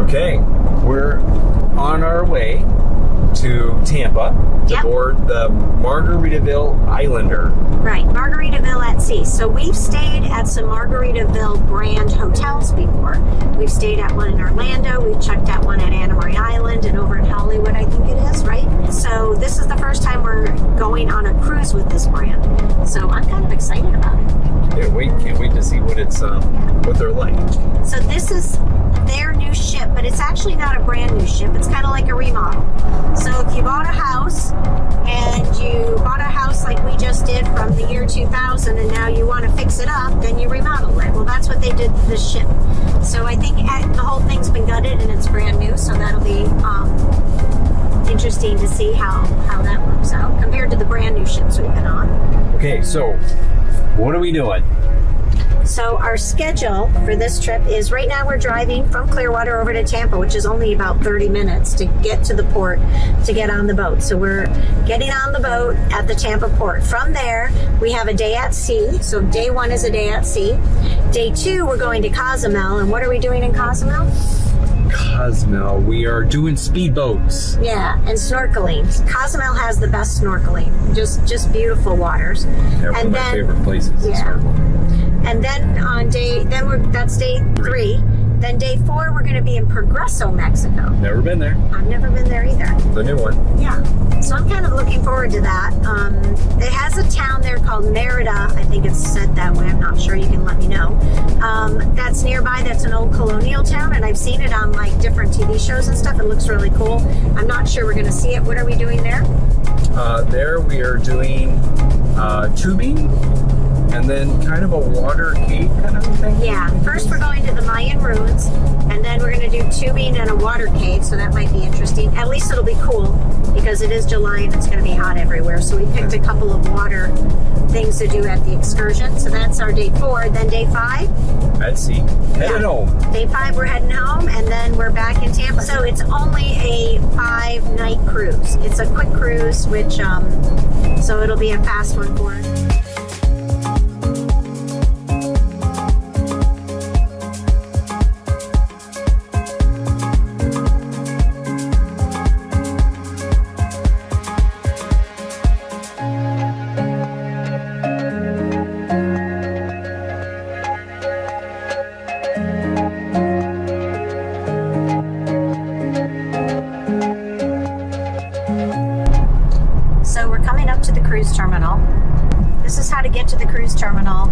Okay, we're on our way to Tampa to board the Margaritaville Islander. Right, Margaritaville at sea. So we've stayed at some Margaritaville brand hotels before. We've stayed at one in Orlando, we've checked out one at Anna Marie Island and over in Hollywood, I think it is, right? So this is the first time we're going on a cruise with this brand. So I'm kind of excited about it. Can't wait to see what it's what they're like. So this is their new ship, but it's actually not a brand new ship. It's kind of like a remodel. So if you bought a house and you bought a house like we just did from the year 2000 and now you want to fix it up, then you remodel it. Well, that's what they did to this ship. So I think the whole thing's been gutted and it's brand new, so that'll be interesting to see how that works out compared to the brand new ships we've been on. Okay, so what are we doing? So our schedule for this trip is right now we're driving from Clearwater over to Tampa, which is only about 30 minutes to get to the port to get on the boat. So we're getting on the boat at the Tampa port. From there, we have a day at sea. So day one is a day at sea. Day two, we're going to Cozumel. And what are we doing in Cozumel? Cozumel, we are doing speedboats. Yeah, and snorkeling. Cozumel has the best snorkeling. Just beautiful waters. Yeah, one of my favorite places to snorkel. And then on that's day 3. Then day 4, we're going to be in Progreso, Mexico. Never been there. I've never been there either. The new one. Yeah. So I'm kind of looking forward to that. It has a town there called Merida. I think it's said that way. I'm not sure. You can let me know. That's nearby. That's an old colonial town, and I've seen it on like different TV shows and stuff. It looks really cool. I'm not sure we're going to see it. What are we doing there? There we are doing tubing. And then kind of a water cave kind of thing? Yeah. First we're going to the Mayan ruins, and then we're going to do tubing and a water cave, so that might be interesting. At least it'll be cool, because it is July and it's going to be hot everywhere. So we picked a couple of water things to do at the excursion. So that's our day 4. Then day 5? At sea. Headed home. Day 5, we're heading home, and then we're back in Tampa. So it's only a 5-night cruise. It's a quick cruise, which, so it'll be a fast one for us. So we're coming up to the cruise terminal. This is how to get to the cruise terminal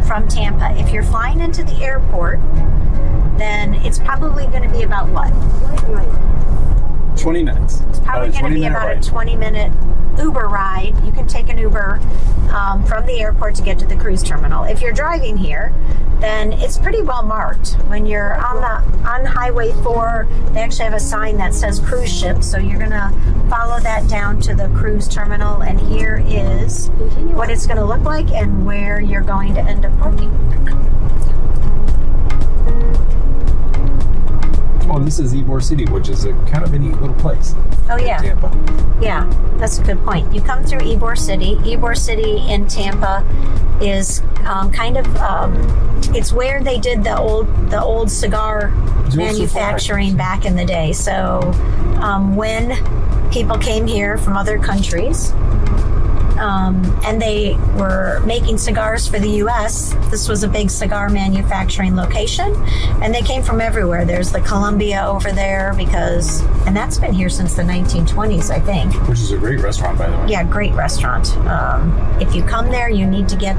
from Tampa. If you're flying into the airport, then it's probably going to be about what? 20 minutes. It's probably going to be about a 20-minute Uber ride. You can take an Uber from the airport to get to the cruise terminal. If you're driving here, then it's pretty well marked. When you're on Highway 4, they actually have a sign that says cruise ship, so you're going to follow that down to the cruise terminal, and here is what it's going to look like and where you're going to end up parking. Oh, and this is Ybor City, which is a kind of a neat little place. Oh, yeah. Tampa. Yeah, that's a good point. You come through Ybor City. Ybor City in Tampa is kind of, it's where they did the old cigar manufacturing back in the day. So when people came here from other countries, and they were making cigars for the U.S. This was a big cigar manufacturing location, and they came from everywhere. There's the Columbia over there and that's been here since the 1920s, I think. Which is a great restaurant, by the way. Yeah, great restaurant. If you come there, you need to get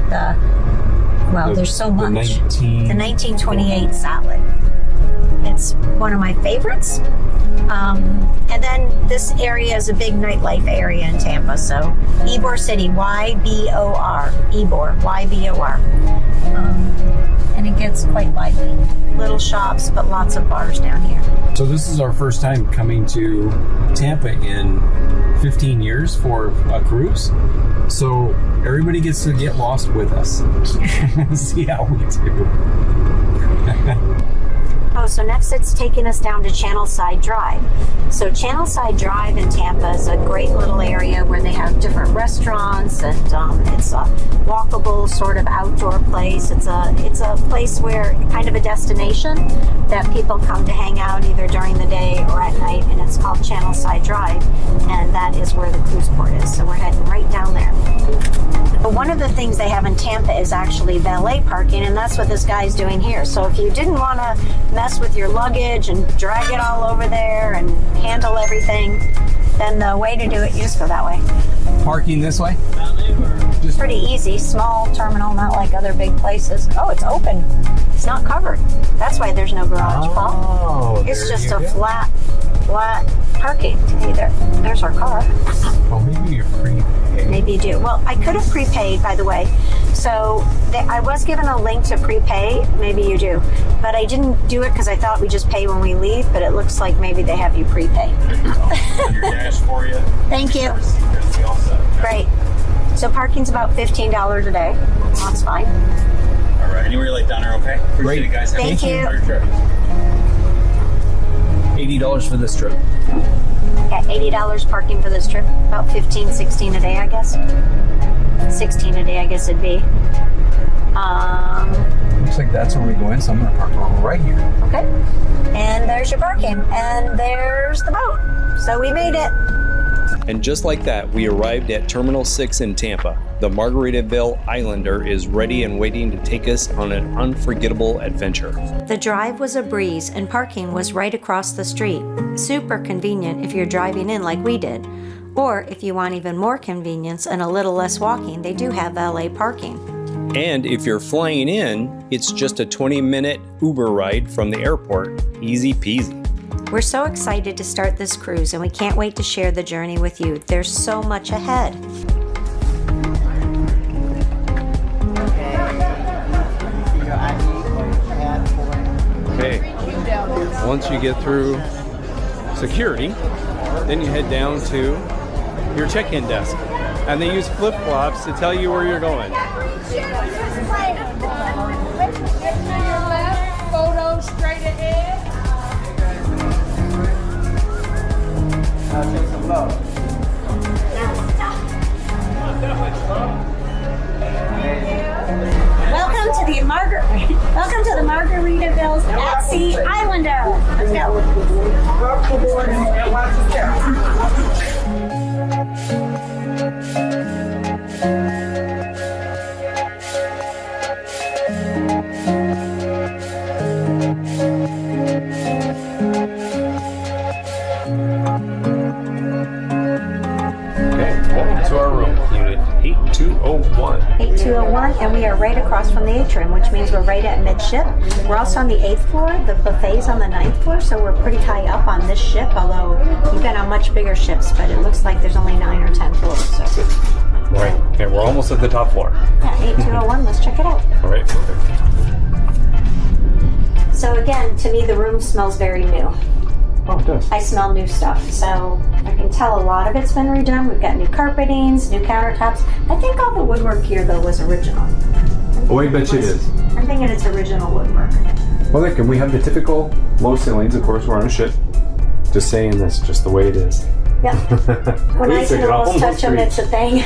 there's so much. The 1928 salad. It's one of my favorites. And then this area is a big nightlife area in Tampa. So Ybor City, Y-B-O-R, Ybor, Y-B-O-R. And it gets quite lively. Little shops, but lots of bars down here. So this is our first time coming to Tampa in 15 years for a cruise. So everybody gets to get lost with us. See how we do. Oh, So next it's taking us down to Channelside Drive. So Channelside Drive in Tampa is a great little area where they have different restaurants, and it's a walkable sort of outdoor place. It's a place where kind of a destination that people come to hang out either during the day or at night, and it's called Channelside Drive, and that is where the cruise port is. So we're heading right down there. But one of the things they have in Tampa is actually valet parking, and that's what this guy's doing here. So if you didn't want to mess with your luggage and drag it all over there and handle everything, then the way to do it, you just go that way. Parking this way? It's pretty easy. Small terminal, not like other big places. Oh, it's open. It's not covered. That's why there's no garage, Paul. It's just a flat parking. Hey, there's our car. Oh, maybe you're prepaid. Maybe you do. Well, I could have prepaid, by the way. So I was given a link to prepay. Maybe you do. But I didn't do it because I thought we just pay when we leave, but it looks like maybe they have you prepay. Your dash for you. Thank you. Great. So parking's about $15 a day. That's fine. All right. Anywhere you like down there, okay? Appreciate it, guys. Thank you. $80 for this trip. Yeah, $80 parking for this trip. About $15, $16 a day, I guess. $16 a day, I guess it'd be. Looks like that's where we go in, so I'm going to park right here. Okay. And there's your parking. And there's the boat. So we made it. And just like that, we arrived at Terminal 6 in Tampa. The Margaritaville Islander is ready and waiting to take us on an unforgettable adventure. The drive was a breeze and parking was right across the street. Super convenient if you're driving in like we did. Or if you want even more convenience and a little less walking, they do have valet parking. And if you're flying in, it's just a 20-minute Uber ride from the airport. Easy peasy. We're so excited to start this cruise, and we can't wait to share the journey with you. There's so much ahead. Okay, once you get through security, then you head down to your check-in desk. And they use flip-flops to tell you where you're going. Photo straight ahead. I'll take some love. Welcome to the Margaritaville at Sea Islander. Let's go. Welcome to our room, unit 8201. 8201, and we are right across from the atrium, which means we're right at midship. We're also on the 8th floor. The buffet's on the 9th floor, so we're pretty high up on this ship, although we've been on much bigger ships, but it looks like there's only 9 or 10 floors. So. Right, okay, we're almost at the top floor. Yeah, 8201, let's check it out. All right, perfect. So again, to me, the room smells very new. Oh, it does. I smell new stuff, so I can tell a lot of it's been redone. We've got new carpetings, new countertops. I think all the woodwork here, though, was original. Oh, I bet you it is. I'm thinking it's original woodwork. Well, look, and we have the typical low ceilings. Of course, we're on a ship. Just saying this, just the way it is. Yep. When I can almost touch them, it's a thing.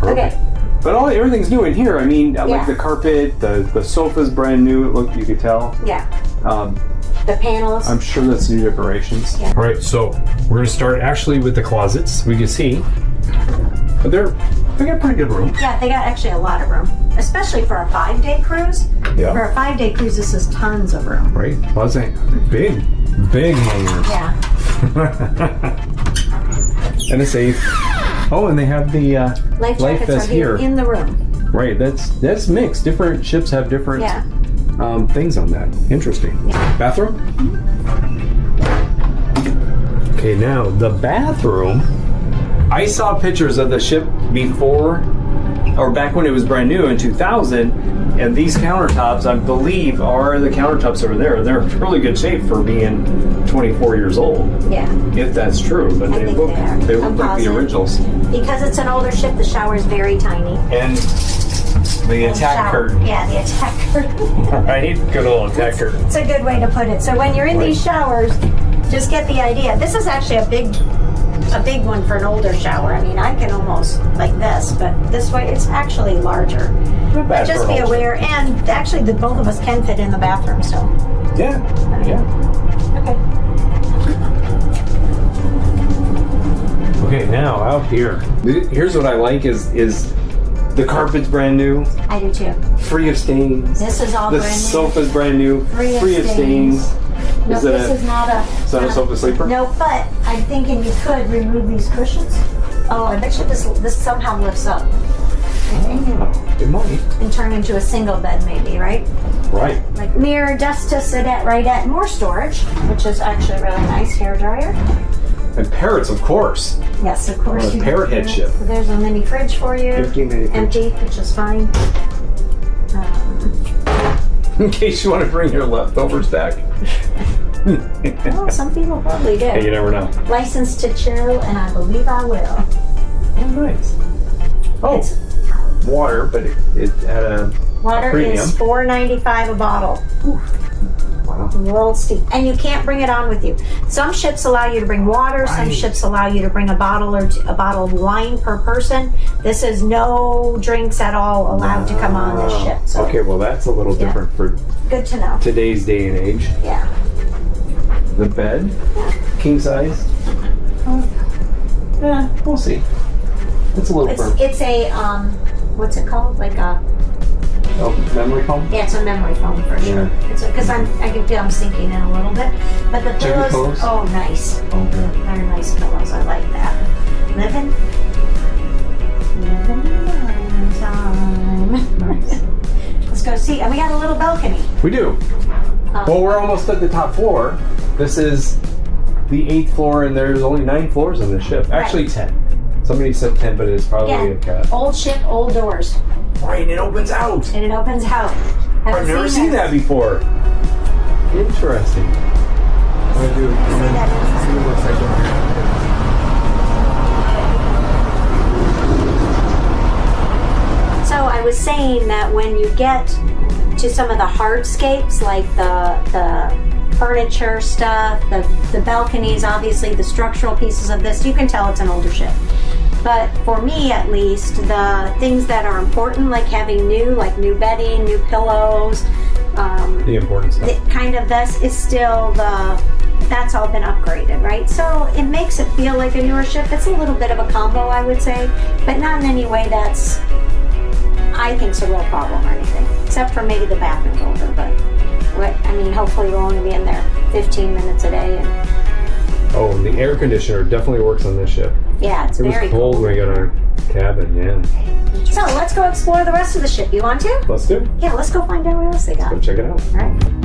Okay. But everything's new in here. I mean, Yeah. like the carpet, the sofa's brand new. Look, you could tell. Yeah. The panels. I'm sure that's new decorations. Yeah. All right, so we're going to start actually with the closets. We can see, but they got a pretty good room. Yeah, they got actually a lot of room, especially for a 5-day cruise. Yeah. For a 5-day cruise, this is tons of room. Right, Plaza, big hangers. Yeah. And a safe. Oh, and they have the Life jackets vest are here in the room. Right, that's mixed. Different ships have different things on that. Interesting. Yeah. Bathroom? Okay, now the bathroom. I saw pictures of the ship before, or back when it was brand new in 2000, and these countertops, I believe, are the countertops over there. They're in really good shape for being 24 years old. Yeah. If that's true, but I they think look they are. I'm like the positive. originals. Because it's an older ship, the shower is very tiny. And The attack shower. curtain. Yeah, the attack curtain. Right? Good old attack curtain. It's a good way to put it. So when you're in these showers, just get the idea. This is actually a big one for an older shower. I mean, I can almost like this, but this way it's actually larger. Not bad Just for be an older. aware, and actually both of us can fit in the bathroom, so. Yeah. Yeah. Okay. Okay, now out here. Here's what I like is the carpet's brand new, I do too. free of stains. This is all The brand new. sofa's brand new, Free of stains. No, Is it this is not a. Is that a sofa sleeper? No, but I'm thinking you could remove these cushions. Oh, I bet you this somehow lifts up. I think. It might. And turn into a single bed maybe, right? Right. Like mirror, desk to sit at, right at, more storage, which is actually really nice. Hair dryer. And parrots, of course. Yes, of course. Or a you parrot have headship. So there's a mini fridge for you. Empty mini fridge. Empty, which is fine. In case you want to bring your leftovers back. Well, some people probably do. Hey, you never know. License to chill, and I believe I will. Oh, nice. Oh, It's- water, but it had a Water premium. is $4.95 a bottle. Wow. World steep, and you can't bring it on with you. Some ships allow you to bring water. Some Right. ships allow you to bring a bottle or a bottle of wine per person. This is no drinks at all allowed to come on this ship. So Okay, well that's a little different for good to know. today's day and age. Yeah. The bed, king size. Yeah, we'll see. It's a little firm. It's a what's it called? Like a Oh, memory foam. yeah, it's a memory foam for sure. Yeah. It's because I can feel I'm sinking in a little bit. But the Check the pillows, pillows. oh nice. Oh, good. Very nice pillows. I like that. Living time. Nice. Let's go see. And we got a little balcony. We do. Well, we're almost at the top floor. This is the 8th floor, and there's only 9 floors on the ship. Actually, 10. Somebody said 10, but it's probably a Again, cat. old ship, old doors. Right, and it opens out. And it opens out. I've never seen that before. Interesting. What do I do? See what it looks like down here. So I was saying that when you get to some of the hardscapes, like the furniture stuff, the balconies, obviously the structural pieces of this, you can tell it's an older ship. But for me, at least, the things that are important, like having new bedding, new pillows, The important stuff. this is still that's all been upgraded, right? So it makes it feel like a newer ship. It's a little bit of a combo, I would say, but not in any way that's, I think, is a real problem or anything, except for maybe the bathroom's older, but hopefully we'll only be in there 15 minutes a day. And Oh, and the air conditioner definitely works on this ship. yeah, it's It was very cold when we got our cabin, yeah. So let's go explore the rest of the ship. You want to? Let's do it. Yeah, let's go find out what else they got. Go check it out. All right.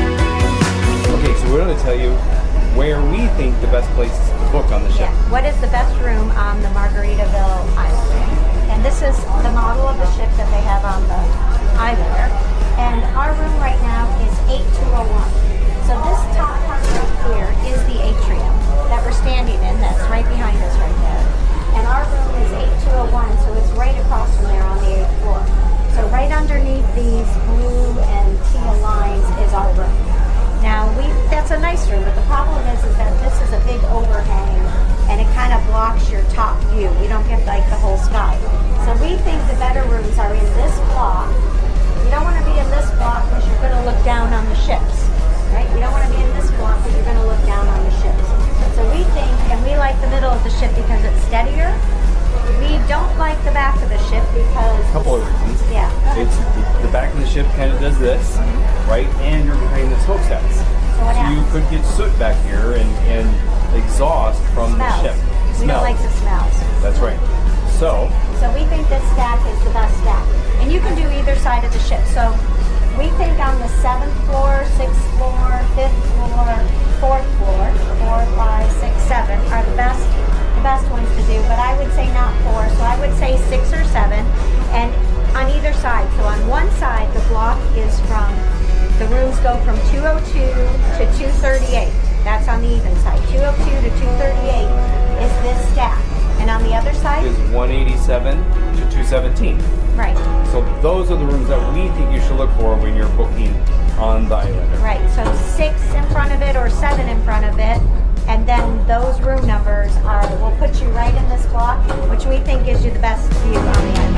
Okay, so we're going to tell you where we think the best places to book on the ship. Yeah. What is the best room on the Margaritaville Islander? And this is the model of the ship that they have on the Islander. And our room right now is 8201. So this top part right here is the atrium that we're standing in. That's right behind us right there. And our room is 8201, so it's right across from there on the 8th floor. So right underneath these blue and teal lines is our room. Now, that's a nice room, but the problem is that this is a big overhang, and it kind of blocks your top view. You don't get like the whole sky. So we think the better rooms are in this block. You don't want to be in this block because you're going to look down on the ships, right? You don't want to be in this block because you're going to look down on the ships. So we think, and we like the middle of the ship because it's steadier. We don't like the back of the ship because... A couple of reasons. Yeah. It's the back of the ship kind of does this, right? And you're behind the smokestacks. So what So you happens? could get soot back here and exhaust from the Smells. ship. We don't like the smells. That's right. So, So we think this stack is the best stack. And you can do either side of the ship. So We think on the 7th floor, 6th floor, 5th floor, 4th floor, 4, 5, 6, 7 are the best ones to do, but I would say not 4, so I would say 6 or 7, and on either side. So on one side, the block is the rooms go from 202 to 238. That's on the even side. 202 to 238 is this stack. And on the other side Is 187 to 217. right. So those are the rooms that we think you should look for when you're booking on the Islander. Right, so 6 in front of it or 7 in front of it, and then those room numbers will put you right in this block, which we think gives you the best view on the island.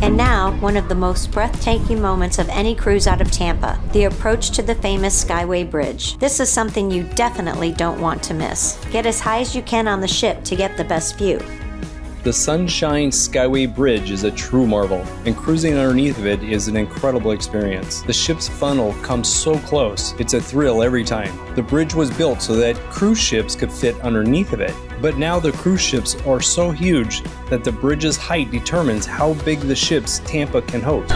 And now, one of the most breathtaking moments of any cruise out of Tampa, the approach to the famous Skyway Bridge. This is something you definitely don't want to miss. Get as high as you can on the ship to get the best view. The Sunshine Skyway Bridge is a true marvel, and cruising underneath of it is an incredible experience. The ship's funnel comes so close, it's a thrill every time. The bridge was built so that cruise ships could fit underneath of it, but now the cruise ships are so huge that the bridge's height determines how big the ships Tampa can host.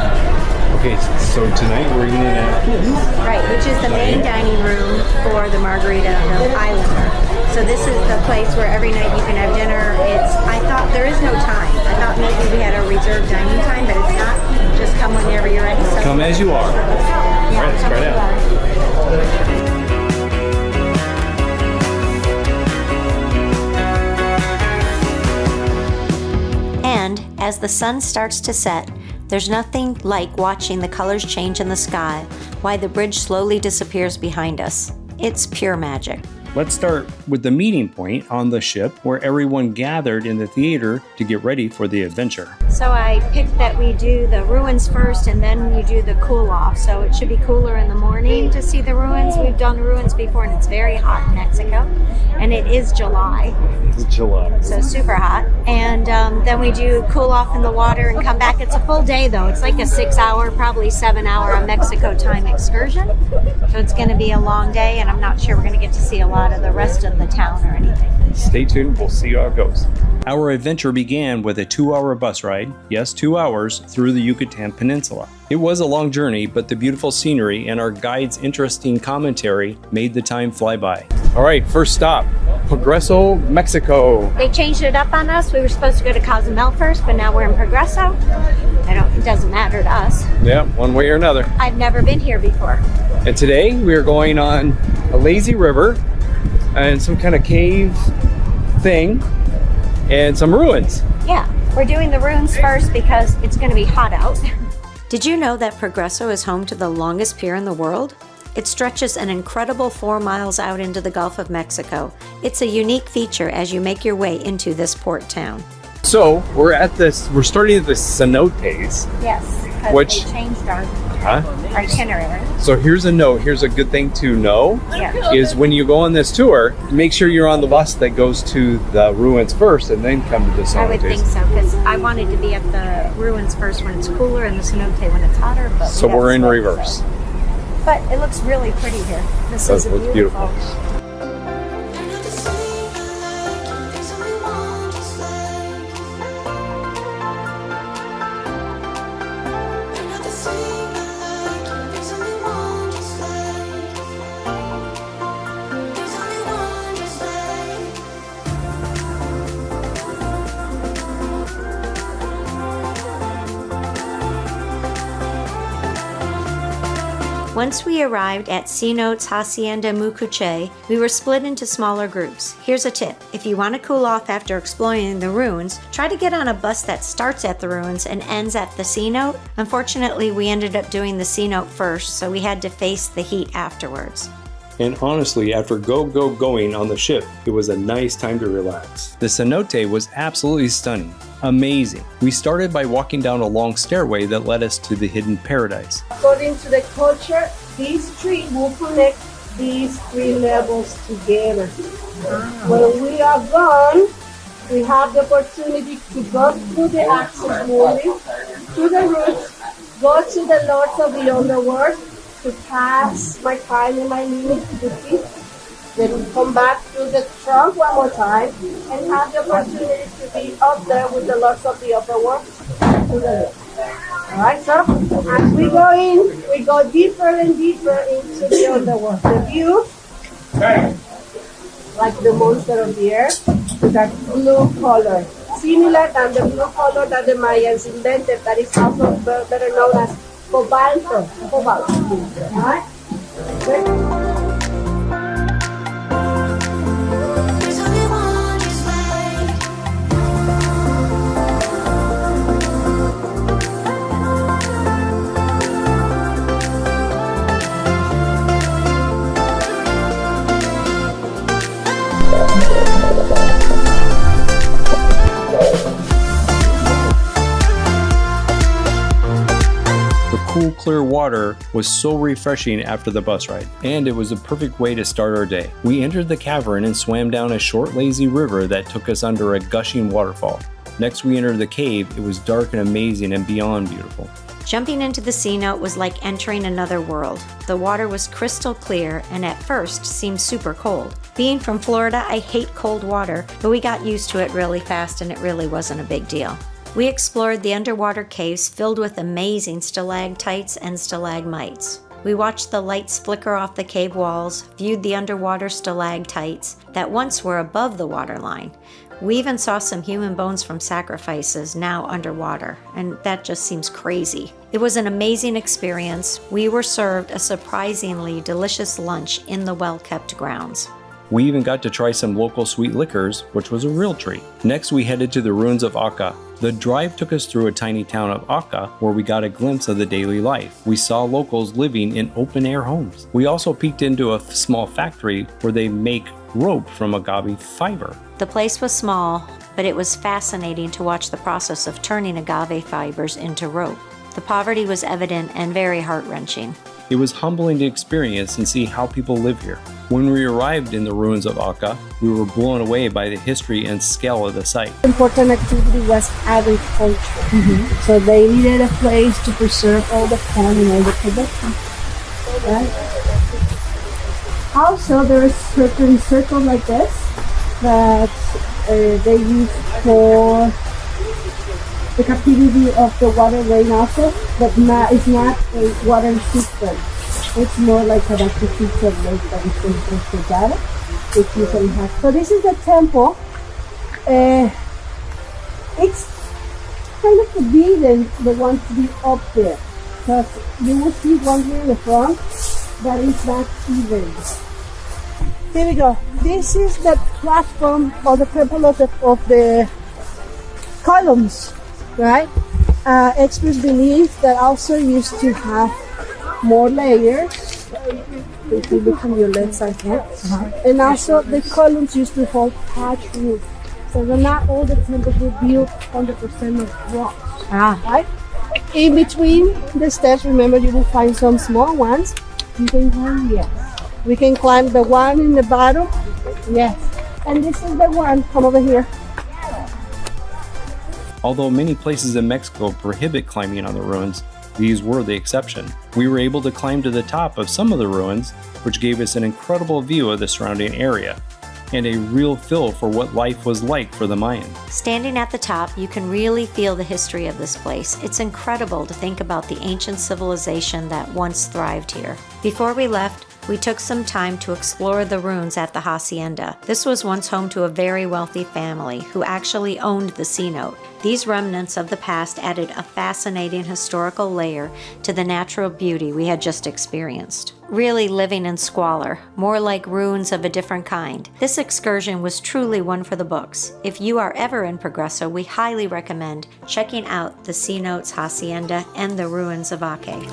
Okay, so tonight we're eating at Right, which is the main dining room for the Margaritaville Islander. So this is the place where every night you can have dinner. I thought there is no time. I thought maybe we had a reserved dining time, but it's not. Just come whenever you're ready. So Come as you are. yeah, All right, let's try it out. And as the sun starts to set, there's nothing like watching the colors change in the sky while the bridge slowly disappears behind us. It's pure magic. Let's start with the meeting point on the ship where everyone gathered in the theater to get ready for the adventure. So I picked that we do the ruins first and then you do the cool off. So it should be cooler in the morning to see the ruins. We've done ruins before and it's very hot in Mexico. And it is July. It's July. So super hot. And then we do cool off in the water and come back. It's a full day though. It's like a 6-hour, probably 7-hour Mexico time excursion. So it's going to be a long day and I'm not sure we're going to get to see a lot of the rest of the town or anything. Stay tuned, we'll see how it goes. Our adventure began with a 2-hour bus ride, yes, 2 hours, through the Yucatan Peninsula. It was a long journey, but the beautiful scenery and our guide's interesting commentary made the time fly by. All right, first stop, Progreso, Mexico. They changed it up on us. We were supposed to go to Cozumel first, but now we're in Progreso. It doesn't matter to us. Yeah, one way or another. I've never been here before. And today we are going on a lazy river and some kind of cave thing and some ruins. Yeah, we're doing the ruins first because it's going to be hot out. Did you know that Progreso is home to the longest pier in the world? It stretches an incredible 4 miles out into the Gulf of Mexico. It's a unique feature as you make your way into this port town. So we're starting at the cenotes. Yes, because Which- they changed our Huh? itinerary. So here's a note. Here's a good thing to know. Yeah. Is when you go on this tour, make sure you're on the bus that goes to the ruins first and then come to the cenotes. I would think so because I wanted to be at the ruins first when it's cooler and the cenote when it's hotter. But So we have we're in to wait, reverse. so. But it looks really pretty here. This Does is look beautiful. Once we arrived at Cenotes Hacienda Mucuche, we were split into smaller groups. Here's a tip. If you want to cool off after exploring the ruins, try to get on a bus that starts at the ruins and ends at the cenote. Unfortunately, we ended up doing the cenote first, so we had to face the heat afterwards. And honestly, after going on the ship, it was a nice time to relax. The cenote was absolutely stunning. Amazing. We started by walking down a long stairway that led us to the hidden paradise. According to the culture, these three will connect these 3 levels together. When we are gone, we have the opportunity to go through the access only, to the roots, go to the lords of the underworld, to pass my time and my limit to the feet, then come back through the trunk one more time and have the opportunity to be up there with the lords of the upper world. All right, so as we go in, we go deeper and deeper into the underwater. The view, like the monster of the air, with that blue color, similar than the blue color that the Mayans invented, that is also better known as cobalto. Cobalt. All right. Cool, clear water was so refreshing after the bus ride, and it was a perfect way to start our day. We entered the cavern and swam down a short, lazy river that took us under a gushing waterfall. Next, we entered the cave. It was dark and amazing and beyond beautiful. Jumping into the cenote was like entering another world. The water was crystal clear and at first seemed super cold. Being from Florida, I hate cold water, but we got used to it really fast and it really wasn't a big deal. We explored the underwater caves filled with amazing stalactites and stalagmites. We watched the lights flicker off the cave walls, viewed the underwater stalactites that once were above the waterline. We even saw some human bones from sacrifices now underwater, and that just seems crazy. It was an amazing experience. We were served a surprisingly delicious lunch in the well-kept grounds. We even got to try some local sweet liquors, which was a real treat. Next, we headed to the ruins of Aka. The drive took us through a tiny town of Aka, where we got a glimpse of the daily life. We saw locals living in open-air homes. We also peeked into a small factory where they make rope from agave fiber. The place was small, but it was fascinating to watch the process of turning agave fibers into rope. The poverty was evident and very heart-wrenching. It was humbling to experience and see how people live here. When we arrived in the ruins of Aka, we were blown away by the history and scale of the site. Important activity was agriculture. So they needed a place to preserve all the corn and all the production. Right? Also, there is certain circles like this that they use for the captivity of the waterway also, but it's not a water system. It's more like an artificial lake that is in together, which you can have. So this is the temple. It's kind of forbidden the one to be up there, because you will see one here in the front that is not even. Here we go. This is the platform or the temple of the columns. Right? Experts believe that also used to have more layers. If you look on your left side here. And also the columns used to hold thatch roof. So they're not all the temples were built 100% of rocks. Right? In between the steps, remember you will find some small ones. You can climb, yes. We can climb the one in the bottom. Yes. And this is the one, come over here. Although many places in Mexico prohibit climbing on the ruins, these were the exception. We were able to climb to the top of some of the ruins, which gave us an incredible view of the surrounding area, and a real feel for what life was like for the Mayans. Standing at the top, you can really feel the history of this place. It's incredible to think about the ancient civilization that once thrived here. Before we left, we took some time to explore the ruins at the hacienda. This was once home to a very wealthy family who actually owned the cenote. These remnants of the past added a fascinating historical layer to the natural beauty we had just experienced. Really living in squalor, more like ruins of a different kind. This excursion was truly one for the books. If you are ever in Progreso, we highly recommend checking out the cenotes, hacienda, and the ruins of Ake.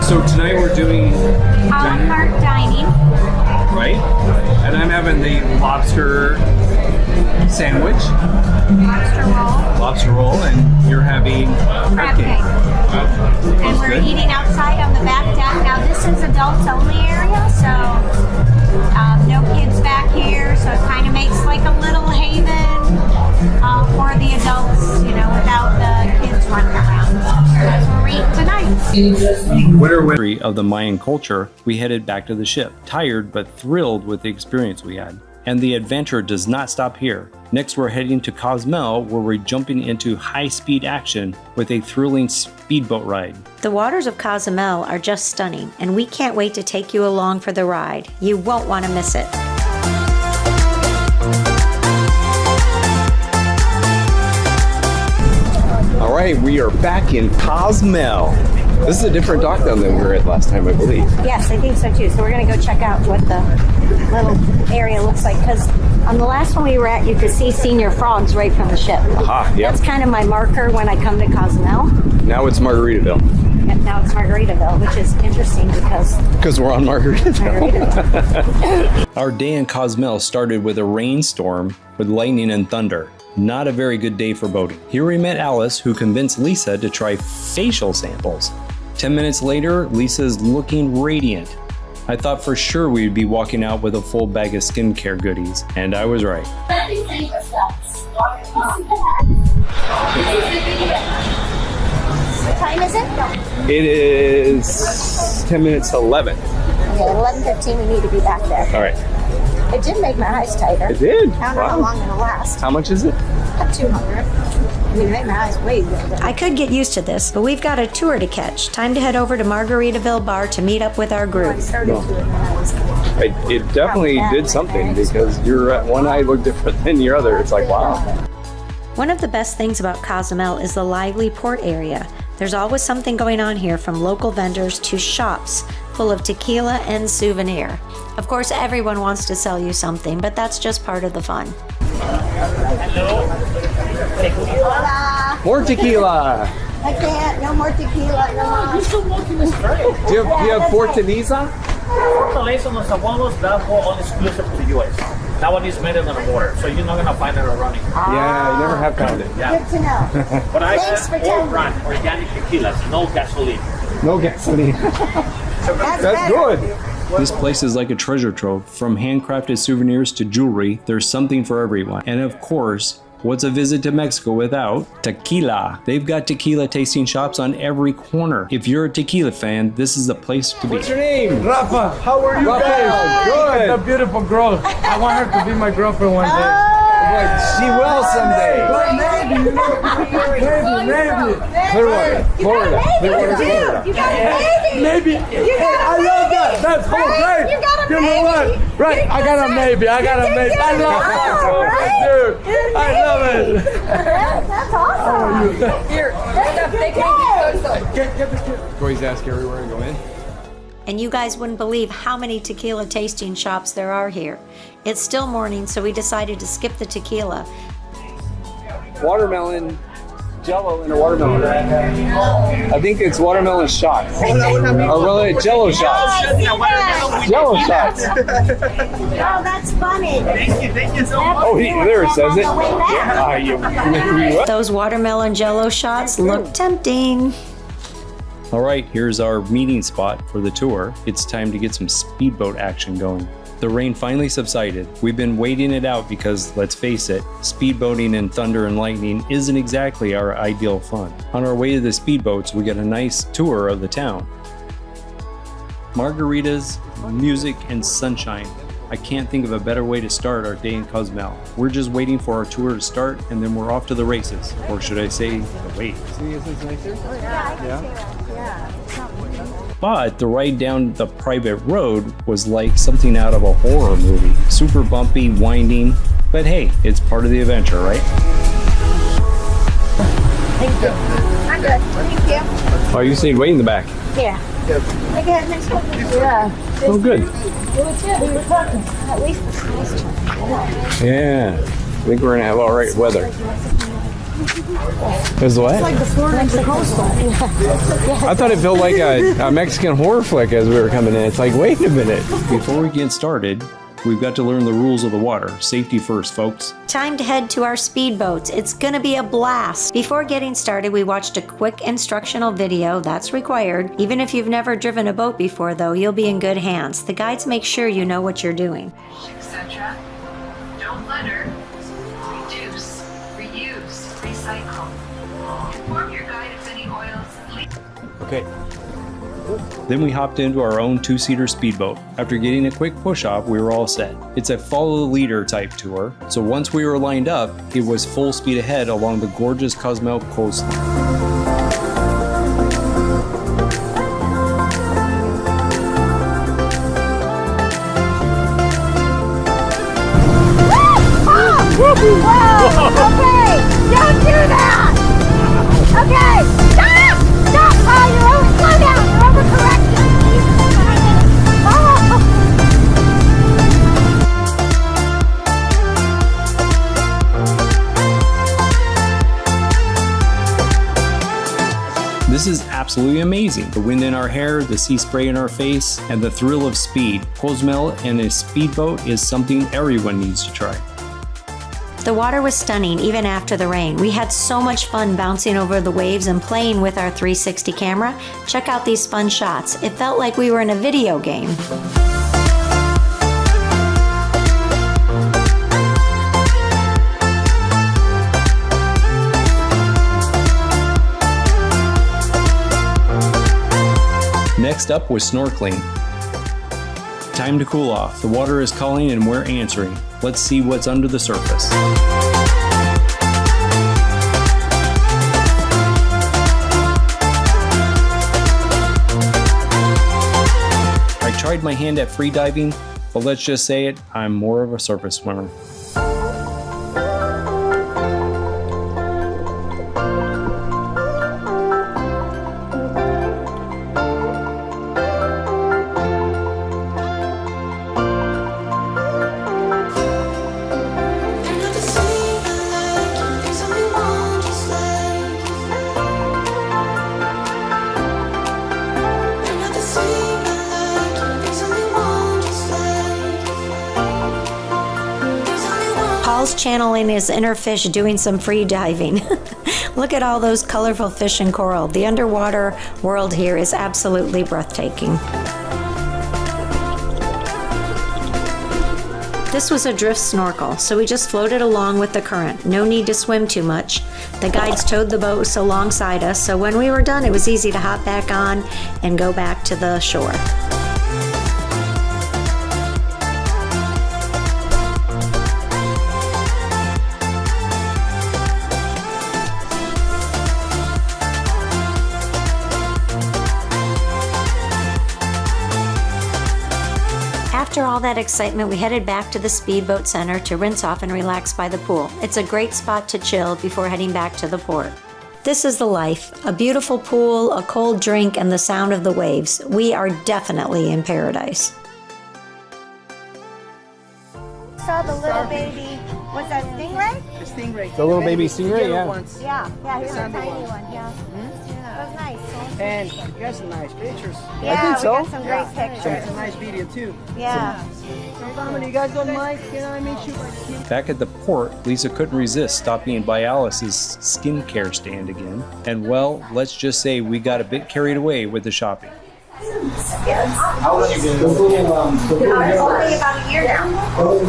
So tonight we're doing A la carte dining. right? And I'm having the lobster sandwich, lobster roll, and you're having crab cake. Wow. And That's we're good. eating outside on the back deck. Now this is adults only area, so no kids back here. So it kind of makes like a little haven for the adults, you know, without the kids running around. So that's where we're eating tonight. Winter of the Mayan culture, we headed back to the ship, tired but thrilled with the experience we had. And the adventure does not stop here. Next, we're heading to Cozumel, where we're jumping into high-speed action with a thrilling speedboat ride. The waters of Cozumel are just stunning, and we can't wait to take you along for the ride. You won't want to miss it. All right, we are back in Cozumel. This is a different dock than we were at last time, I believe. Yes, I think so too. So we're going to go check out what the little area looks like, because on the last one we were at, you could see senior frogs right from the ship. Aha, yeah. That's kind of my marker when I come to Cozumel. Now it's Margaritaville. And now it's Margaritaville, which is interesting because We're on Margaritaville. Margaritaville. Our day in Cozumel started with a rainstorm with lightning and thunder. Not a very good day for boating. Here we met Alice, who convinced Lisa to try facial samples. 10 minutes later, Lisa's looking radiant. I thought for sure we'd be walking out with a full bag of skincare goodies, and I was right. What time is it? It is 10 minutes to 11. Okay, at 11:15 we need to be back there. All right. It did make my eyes tighter. It did? I don't know how long it'll last. How much is it? About 200. I mean, it made my eyes way bigger. I could get used to this, but we've got a tour to catch. Time to head over to Margaritaville Bar to meet up with our group. It definitely did something, because your one eye looked different than your other. It's like, wow. One of the best things about Cozumel is the lively port area. There's always something going on here, from local vendors to shops full of tequila and souvenir. Of course, everyone wants to sell you something, but that's just part of the fun. Hola. More tequila. I can't. No more tequila. No. Do you have Fortaleza? Fortaleza, los abuelos, that were all exclusive to the U.S. That one is made in the water, so you're not gonna find it running. Yeah, you never have found it. Yeah. Good to know. But I Thanks for have telling all me. brand organic tequilas, no gasoline. No gasoline. That's That's better. good. This place is like a treasure trove. From handcrafted souvenirs to jewelry, there's something for everyone. And of course, what's a visit to Mexico without tequila? They've got tequila tasting shops on every corner. If you're a tequila fan, this is the place to be. What's your name? Rafa, how are you Rafael, guys? good. The beautiful girl. I want her to be my girlfriend one day. She will someday. Maybe. Clearwater, Florida. Clearwater, Florida. You got a baby. Maybe. I love that. That's cool, right? You got a You know baby. what? Right, I got a maybe. I got a maybe. I love it. Dude, I love it. That's awesome. Here, Steph, they can be so. Get the kid. Boys ask everywhere to go in. And you guys wouldn't believe how many tequila tasting shops there are here. It's still morning, so we decided to skip the tequila. Watermelon Jello in a watermelon. I think it's watermelon shots. Or really, Jello shots. Jello shots. Oh, that's funny. Thank you so much. Oh, there it says it. Yeah. You Those watermelon jello shots look tempting. All right, here's our meeting spot for the tour. It's time to get some speedboat action going. The rain finally subsided. We've been waiting it out because, let's face it, speedboating in thunder and lightning isn't exactly our ideal fun. On our way to the speedboats, we get a nice tour of the town. Margaritas, music, and sunshine. I can't think of a better way to start our day in Cozumel. We're just waiting for our tour to start, and then we're off to the races. Or should I say, the wait. See, is this nicer? But the ride down the private road was like something out of a horror movie. Super bumpy, winding, but hey, it's part of the adventure, right? Thank you. I'm good. Thank you. Oh, you stayed way in the back. Yeah. Okay, next one. Yeah. Oh, good. It was good. We were talking. At least it's nice. Yeah, I think we're gonna have all right weather. It was what? It's like the Florida coastal. I thought it felt like a Mexican horror flick as we were coming in. It's like, wait a minute. Before we get started, we've got to learn the rules of the water. Safety first, folks. Time to head to our speedboats. It's gonna be a blast. Before getting started, we watched a quick instructional video. That's required. Even if you've never driven a boat before, though, you'll be in good hands. The guides make sure you know what you're doing. Etc. Don't litter. Reduce. Reuse. Recycle. Inform your guide if any oils. Okay. Then we hopped into our own two-seater speedboat. After getting a quick push-off, we were all set. It's a follow-the-leader type tour, so once we were lined up, it was full speed ahead along the gorgeous Cozumel coastline. Whoa! Okay! Don't do that! Okay! Stop! Stop! Oh, you're over. Slow down! You're overcorrecting! Oh! This is absolutely amazing. The wind in our hair, the sea spray in our face, and the thrill of speed. Cozumel and a speedboat is something everyone needs to try. The water was stunning even after the rain. We had so much fun bouncing over the waves and playing with our 360 camera. Check out these fun shots. It felt like we were in a video game. Next up was snorkeling. Time to cool off. The water is calling and we're answering. Let's see what's under the surface. I tried my hand at free diving, but let's just say it, I'm more of a surface swimmer. Paul's channeling his inner fish doing some free diving. Look at all those colorful fish and coral. The underwater world here is absolutely breathtaking. This was a drift snorkel, so we just floated along with the current. No need to swim too much. The guides towed the boats alongside us, so when we were done, it was easy to hop back on and go back to the shore. After all that excitement, we headed back to the Speedboat Center to rinse off and relax by the pool. It's a great spot to chill before heading back to the port. This is the life. A beautiful pool, a cold drink, and the sound of the waves. We are definitely in paradise. Saw the little baby. What's that, stingray? The stingray. The little baby stingray, yeah. Yeah, here's a tiny one, yeah. That was nice. And you got some nice pictures. Yeah, I think so. we got some great pictures. It's a nice video too. Yeah. So, you guys don't mind? Can I meet you? Back at the port, Lisa couldn't resist stopping by Alice's skincare stand again. And well, let's just say we got a bit carried away with the shopping. How long have you been? Only about a year now. Was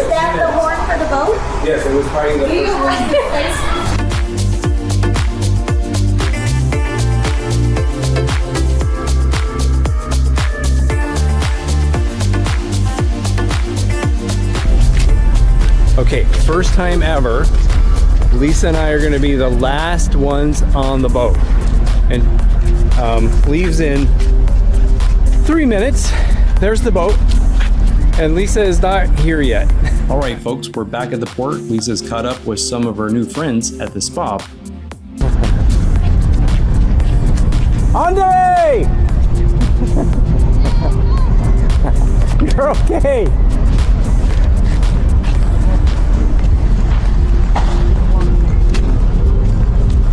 that the horn for the boat? Yes, it was probably the first one. Okay, first time ever, Lisa and I are going to be the last ones on the boat. And leaves in 3 minutes. There's the boat. And Lisa is not here yet. All right, folks, we're back at the port. Lisa's caught up with some of her new friends at the spa. Andre! You're okay.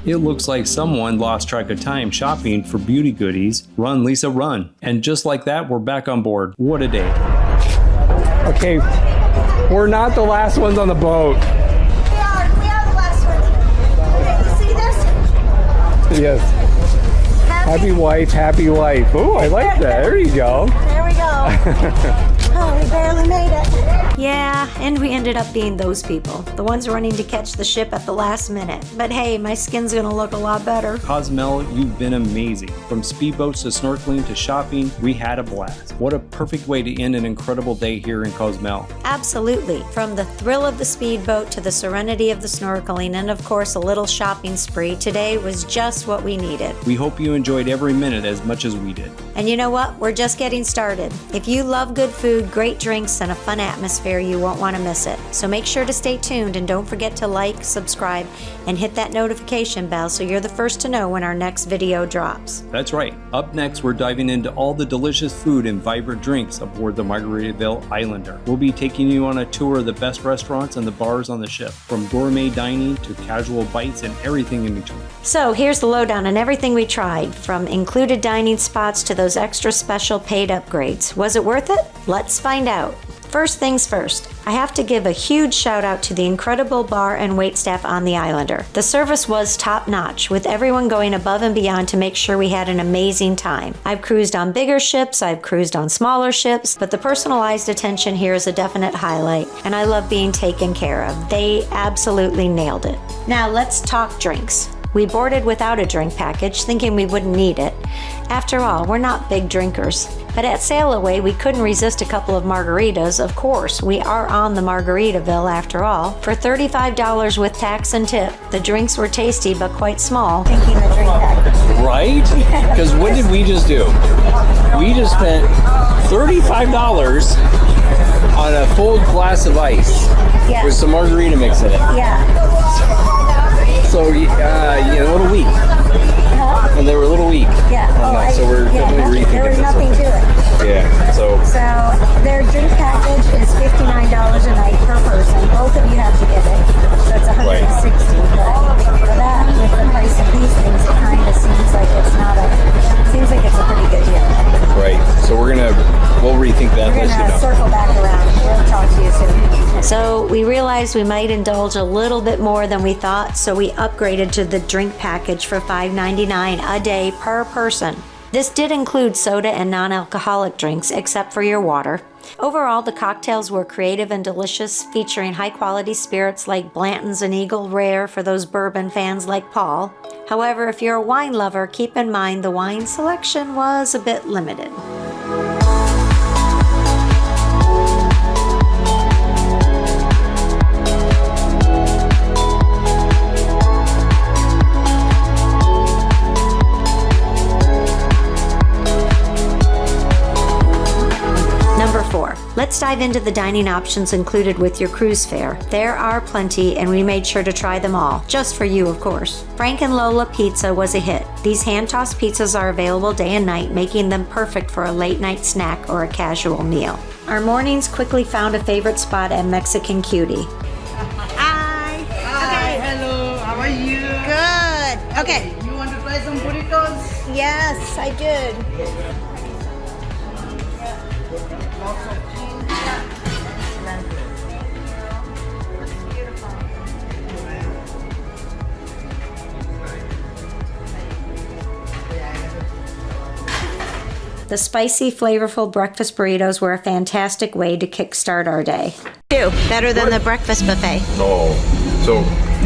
It looks like someone lost track of time shopping for beauty goodies. Run, Lisa, run. And just like that, we're back on board. What a day. Okay, we're not the last ones on the boat. We are the last one. Okay, you see this? Yes. Happy wife, happy life. Oh, I like that. There you go. There we go. Oh, we barely made it. Yeah, and we ended up being those people, the ones running to catch the ship at the last minute. But hey, my skin's gonna look a lot better. Cozumel, you've been amazing. From speedboats to snorkeling to shopping, we had a blast. What a perfect way to end an incredible day here in Cozumel. Absolutely. From the thrill of the speedboat to the serenity of the snorkeling and of course a little shopping spree, today was just what we needed. We hope you enjoyed every minute as much as we did. And you know what? We're just getting started. If you love good food, great drinks, and a fun atmosphere, you won't want to miss it. So make sure to stay tuned and don't forget to like, subscribe, and hit that notification bell so you're the first to know when our next video drops. That's right. Up next, we're diving into all the delicious food and vibrant drinks aboard the Margaritaville Islander. We'll be taking you on a tour of the best restaurants and the bars on the ship, from gourmet dining to casual bites and everything in between. So here's the lowdown on everything we tried, from included dining spots to those extra special paid upgrades. Was it worth it? Let's find out. First things first, I have to give a huge shout out to the incredible bar and waitstaff on the Islander. The service was top notch, with everyone going above and beyond to make sure we had an amazing time. I've cruised on bigger ships, I've cruised on smaller ships, but the personalized attention here is a definite highlight, and I love being taken care of. They absolutely nailed it. Now let's talk drinks. We boarded without a drink package, thinking we wouldn't need it. After all, we're not big drinkers. But at Sail Away, we couldn't resist a couple of margaritas. Of course, we are on the Margaritaville after all. For $35 with tax and tip, the drinks were tasty but quite small. Thinking the drink package. Right? Because what did we just do? We just spent $35 on a full glass of ice with some margarita mix in it. Yeah. So, a little weak. And they were a little weak. Yeah. So we're definitely rethinking there was this nothing one. to it. Yeah. So their drink package is $59 a night per person. Both of you have to give it. So it's $160. But for that, with the price of these things, it kind of seems like it's a pretty good deal. right. So we'll rethink that. We're going to circle back around. We'll talk to you soon. So we realized we might indulge a little bit more than we thought, so we upgraded to the drink package for $5.99 a day per person. This did include soda and non-alcoholic drinks, except for your water. Overall, the cocktails were creative and delicious, featuring high-quality spirits like Blanton's and Eagle Rare for those bourbon fans like Paul. However, if you're a wine lover, keep in mind the wine selection was a bit limited. Number 4. Let's dive into the dining options included with your cruise fare. There are plenty, and we made sure to try them all, just for you, of course. Frank and Lola Pizza was a hit. These hand-tossed pizzas are available day and night, making them perfect for a late-night snack or a casual meal. Our mornings quickly found a favorite spot at Mexican Cutie. Hi. Okay. Hello, how are you? Good. Okay. You want to try some burritos? Yes, I did. The spicy, flavorful breakfast burritos were a fantastic way to kickstart our day. Better than the breakfast buffet. Oh, so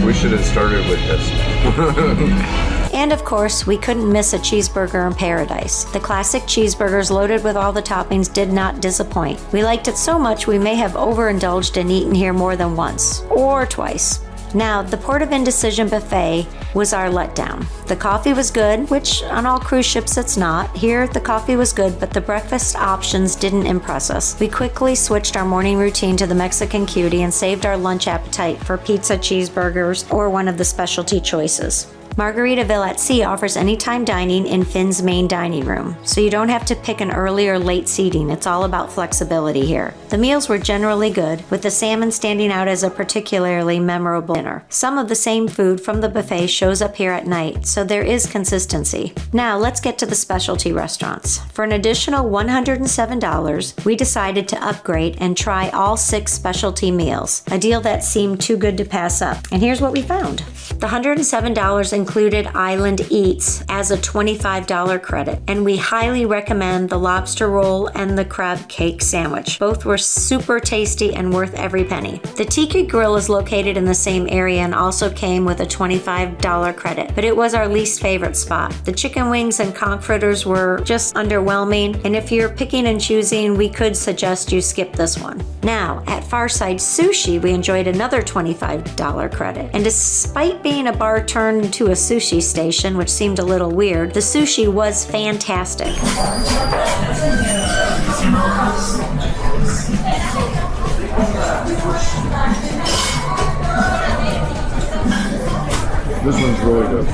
we should have started with this. And of course, we couldn't miss a cheeseburger in paradise. The classic cheeseburgers loaded with all the toppings did not disappoint. We liked it so much we may have overindulged and eaten here more than once. Or twice. Now, the Port of Indecision buffet was our letdown. The coffee was good, which on all cruise ships it's not. Here, the coffee was good, but the breakfast options didn't impress us. We quickly switched our morning routine to the Mexican Cutie and saved our lunch appetite for pizza, cheeseburgers, or one of the specialty choices. Margaritaville at Sea offers anytime dining in Finn's main dining room, so you don't have to pick an early or late seating. It's all about flexibility here. The meals were generally good, with the salmon standing out as a particularly memorable dinner. Some of the same food from the buffet shows up here at night, so there is consistency. Now let's get to the specialty restaurants. For an additional $107, we decided to upgrade and try all 6 specialty meals, a deal that seemed too good to pass up. And here's what we found. The $107 included Island Eats as a $25 credit, and we highly recommend the lobster roll and the crab cake sandwich. Both were super tasty and worth every penny. The Tiki Grill is located in the same area and also came with a $25 credit, but it was our least favorite spot. The chicken wings and conch fritters were just underwhelming, and if you're picking and choosing, we could suggest you skip this one. Now, at Farside Sushi, we enjoyed another $25 credit, and despite being a bar turned into a sushi station, which seemed a little weird, the sushi was fantastic. This one's really good.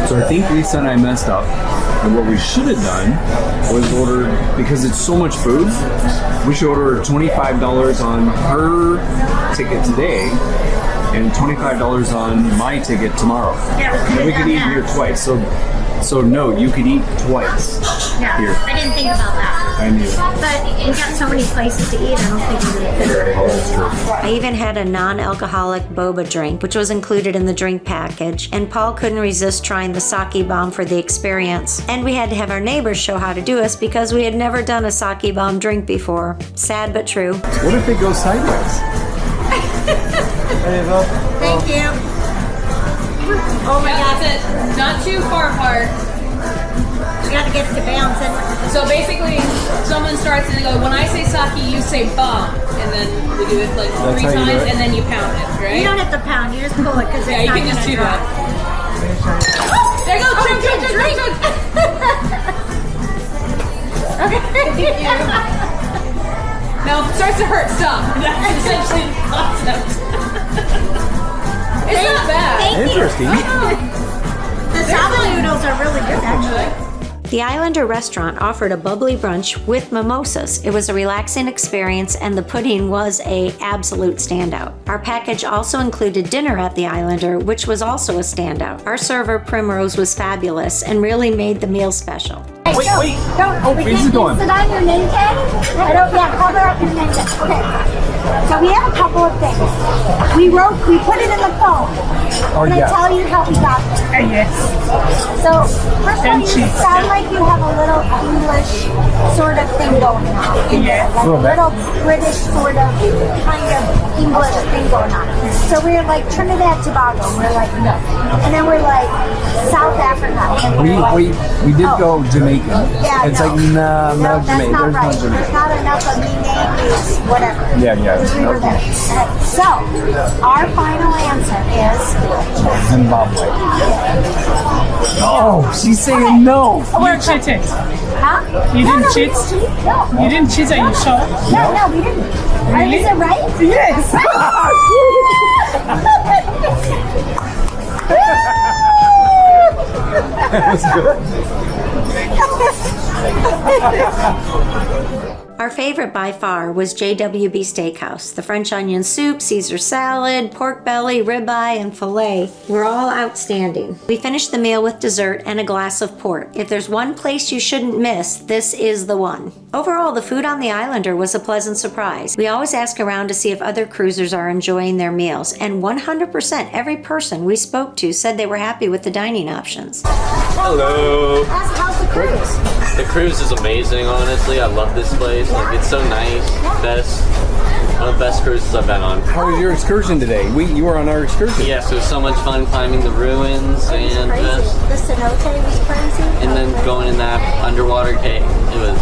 So I think Lisa and I messed up, and what we should have done was order, because it's so much food, we should order $25 on her ticket today and $25 on my ticket tomorrow. Yeah, we could eat here twice. So no, you could eat twice here. I didn't think about that. I knew. But you got so many places to eat, I don't think you would fit it. Oh, that's true. I even had a non-alcoholic boba drink, which was included in the drink package, and Paul couldn't resist trying the sake bomb for the experience. And we had to have our neighbors show how to do us because we had never done a sake bomb drink before. Sad but true. What if it goes sideways? Thank you. Oh my God, that's it. Not too far apart. You gotta get it to bouncing. So basically, someone starts and they go, when I say sake, you say bomb. And then we do it like That's 3 how you do times it? and then you pound it, right? You don't have to pound, you just pull it because Yeah, you can just do that. There goes chug, chug, chug, chug, chug. Okay. Now, if it starts to hurt, stop. That's essentially the concept. It's not bad. Thank Interesting. The saba noodles are really good, actually. The Islander restaurant offered a bubbly brunch with mimosas. It was a relaxing experience, and the pudding was an absolute standout. Our package also included dinner at the Islander, which was also a standout. Our server, Primrose, was fabulous and really made the meal special. Wait. Don't, Where's he going? sit on your name tag. Cover up your name tag. Okay. So we have a couple of things. We put it in the phone. Oh, Can I yes. tell you how we got there? Yes. So, first of all, you sound like you have a little English sort of thing going on. Yes. Like a little British sort of kind of English thing going on. So we're like Trinidad Tobago. We're like, no. And then we're like South Africa. And we're like, We did go Jamaican. Yeah, It's no. like, no, No, not that's Jamaican. not There's right. no Jamaican. There's not enough of me name is whatever. Yeah. We were there. So, our final answer is Zimbabwe. Oh, she's saying no. You cheated. Huh? You didn't we cheat? No. You didn't cheat, are you sure? No, we didn't. Really? Is it right? Yes. That was good. Our favorite by far was JWB Steakhouse. The French onion soup, Caesar salad, pork belly, ribeye, and filet were all outstanding. We finished the meal with dessert and a glass of port. If there's one place you shouldn't miss, this is the one. Overall, the food on the Islander was a pleasant surprise. We always ask around to see if other cruisers are enjoying their meals, and 100% every person we spoke to said they were happy with the dining options. Hello. How's the cruise? The cruise is amazing, honestly. I love this place. Like, it's so nice. One of the best cruises I've been on. How was your excursion today? You were on our excursion. Yes, it was so much fun climbing the ruins and just, The cenote was crazy. and then going in that underwater cave. It was,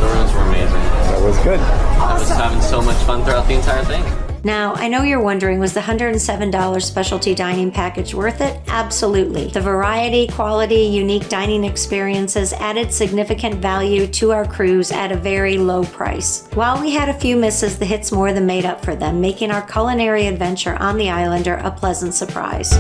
the ruins were amazing. That was good. I was having so much fun throughout the entire thing. Now, I know you're wondering, was the $107 specialty dining package worth it? Absolutely. The variety, quality, unique dining experiences added significant value to our cruise at a very low price. While we had a few misses, the hits more than made up for them, making our culinary adventure on the Islander a pleasant surprise.